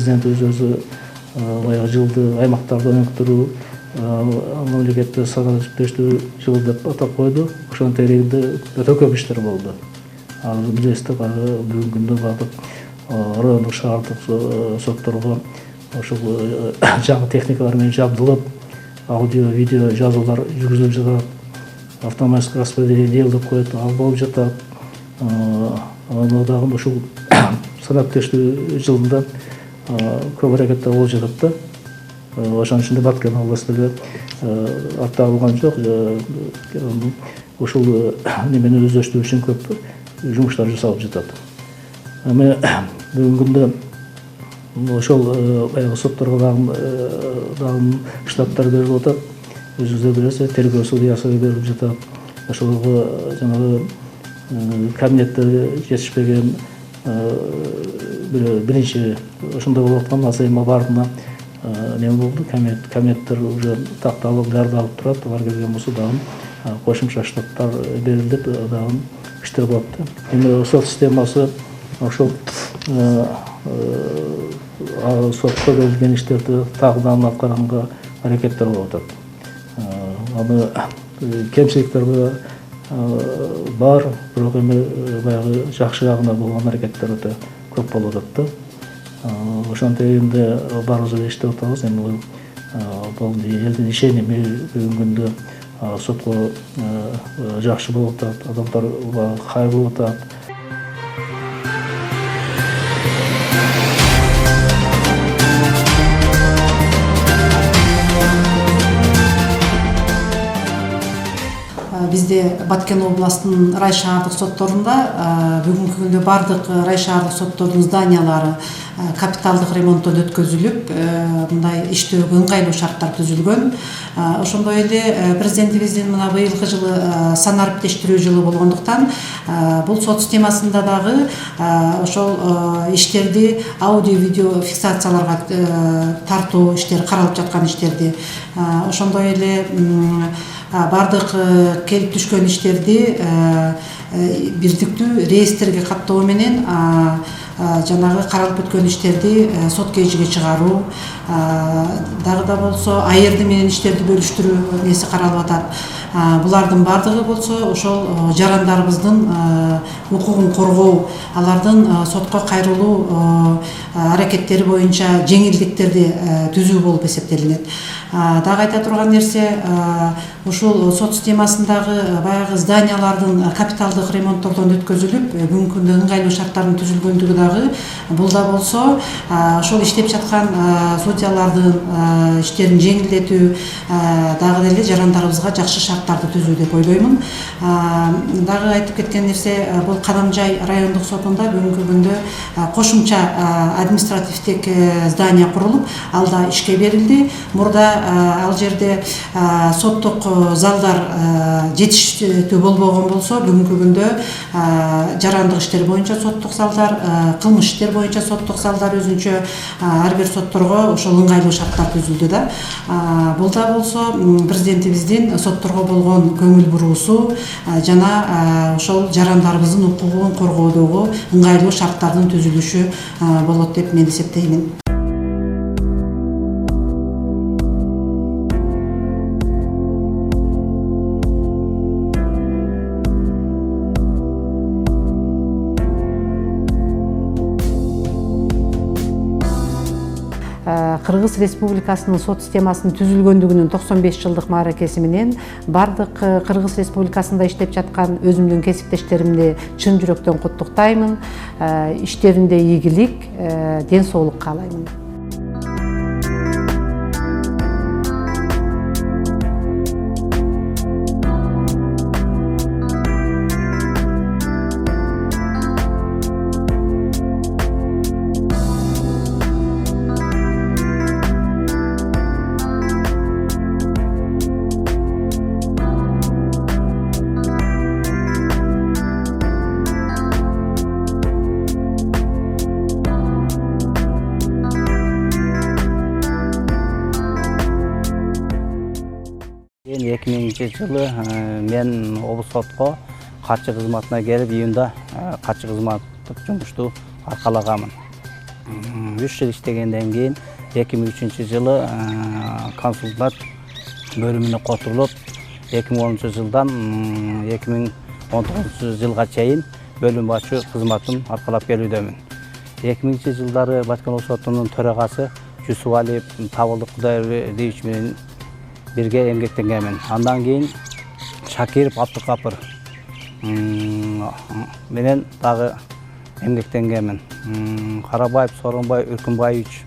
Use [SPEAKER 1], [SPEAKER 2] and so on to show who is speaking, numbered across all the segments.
[SPEAKER 1] президент өзү баягы жылды аймактарда өнүктүрүү, мамлекетте садаштыруу жылы деп атап койду. Ошонун тегерегинде өтө көп иштер болду. Билесиз, бүгүнкү күндө бардык райондук шаардык сотторго ошол жаңы техникалар менен жабдылып, аудио, видео жазуулар жүргүзүлүп жатат. Автоматический распределение деп коет, ал болуп жатат. Аны дагы ушул санаттештирүү жылында көп аракеттер болуп жатат да. Ошонун ичинде Баткен областы деле артта калган жок. Ушул немени өздөштүрүү үчүн көп жумуштар жасалып жатат. Эми бүгүнкү күндө ошол баягы сотторго дагы штаттар берилип атат. Өзүңүздөр билесиз, тергөө судьясы берилип жатат. Ошолго жанагы кабинетте жетишпеген биринчи ошондой болуп аткан азайма баарына неме болду, кабинеттер уже такталып, даярдалып турат. Алар келген болсо дагы кошумча штаттар берилип, дагы иштер болот да. Эми сот системасы ошол сотко берилген иштерди тагыдан аткарганга аракеттер болуп атат. Аны кемчиликтер бар, бирок эми баягы жакшы жагына болгон аракеттер өтө көп болуп атат да. Ошонун тегерегинде баарыбыз эле иштеп атабыз. Эми бул элдин ишеними бүгүнкү күндө сотко жакшы болуп атат, адамдар кайрылып атат.
[SPEAKER 2] Бизде Баткен областынын рай шаардык сотторунда бүгүнкү күндө бардык рай шаардык соттордун зданиялары капиталдык ремонттон өткөзүлүп, мындай иштөөгө ыңгайлуу шарттар түзүлгөн. Ошондой эле президентибиздин мына быйылкы жылы санариптештирүү жылы болгондуктан бул сот системасында дагы ошол иштерди аудио видео фиксацияларга тартуу иштери каралып жаткан иштерди, ошондой эле бардык келип түшкөн иштерди бирдиктүү реестрге каттоо менен жанагы каралып өткөн иштерди сот кежиге чыгаруу, дагы да болсо аерди менен иштерди бөлүштүрүү неси каралып атат. Булардын бардыгы болсо ошол жарандарыбыздын укугун коргоо, алардын сотко кайрылуу аракеттери боюнча жеңилдиктерди түзүү болуп эсептелинет. Дагы айта турган нерсе, ушул сот системасындагы баягы зданиялардын капиталдык ремонттордон өткөзүлүп, бүгүнкү күндө ыңгайлуу шарттардын түзүлгөндүгү дагы, бул да болсо ошол иштеп жаткан судьялардын иштерин жеңилдетүү, дагы деле жарандарыбызга жакшы шарттарды түзүү деп ойлоймун. Дагы айтып кеткен нерсе, бул Кадамжай райондук сотунда бүгүнкү күндө кошумча административдик здания курулуп, ал да ишке берилди. Мурда ал жерде соттук залдар жетиштүү болбогон болсо, бүгүнкү күндө жарандык иштер боюнча соттук залдар, кылмыш иштер боюнча соттук залдар өзүнчө ар бир сотторго ошол ыңгайлуу шарттар түзүлдү да. Бул да болсо президентибиздин сотторго болгон көңүл буруусу жана ошол жарандарыбыздын укугун коргоодогу ыңгайлуу шарттардын түзүлүшү болот деп мен эсептеймин. Кыргыз Республикасынын сот системасынын түзүлгөндүгүнүн 95 жылдык мааракеси менен бардык Кыргыз Республикасында иштеп жаткан өзүмдүн кесиптештеримди чын жүрөктөн куттуктаймын. Иштеринде ийгилик, ден соолук каалаймын.
[SPEAKER 3] Мен 2000 жылы мен облус сотко катчы кызматына келип, июнда катчы кызматтык жумушту аркалаганмын. 3 жыл иштегенден кийин 2003-жылы консулдат бөлүмүнө которулуп 2010-жылдан 2019-жылга чейин бөлүм башчы кызматын аркалап келүүдөмүн. 2000-жылдары Баткен облус сотунун төрагасы Жусупалиев Табылдык Кудайбекович менен бирге эмгектенгенмин. Андан кийин Шакиров Абдыкапыр менен дагы эмгектенгенмин. Карабаев Сооронбай Үркүнбаевич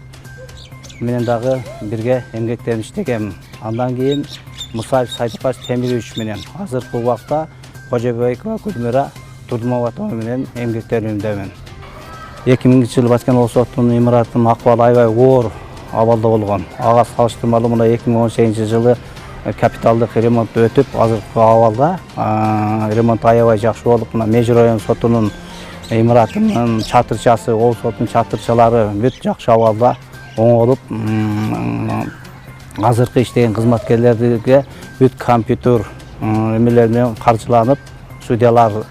[SPEAKER 3] менен дагы бирге эмгектенип иштегенмин. Андан кийин Мусаев Сайдыкбаш Темирович менен азыркы убакта Кожобекова Гүлмира Турдумабатова менен эмгектенүүдөмүн. 2000-жылы Баткен облус сотунун имаратынын акыбалы аябай оор абалда болгон. Ага салыштырмалуу мына 2018-жылы капиталдык ремонт өтүп, азыркы абалда ремонт аябай жакшы болуп, мына Межи район сотунун имаратынын чатырчасы, облус сотунун чатырчалары бүт жакшы абалда оңолуп, азыркы иштеген кызматкерлерге бүт компьютер эмелер менен каржыланып, судьялар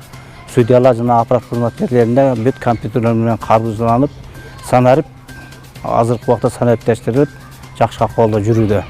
[SPEAKER 3] жана аппарат кызматкерлерине бүт компьютерлер менен каржыланып, санарып, азыркы убакта санариптештирилип, жакшы акыбалда жүрүүдө.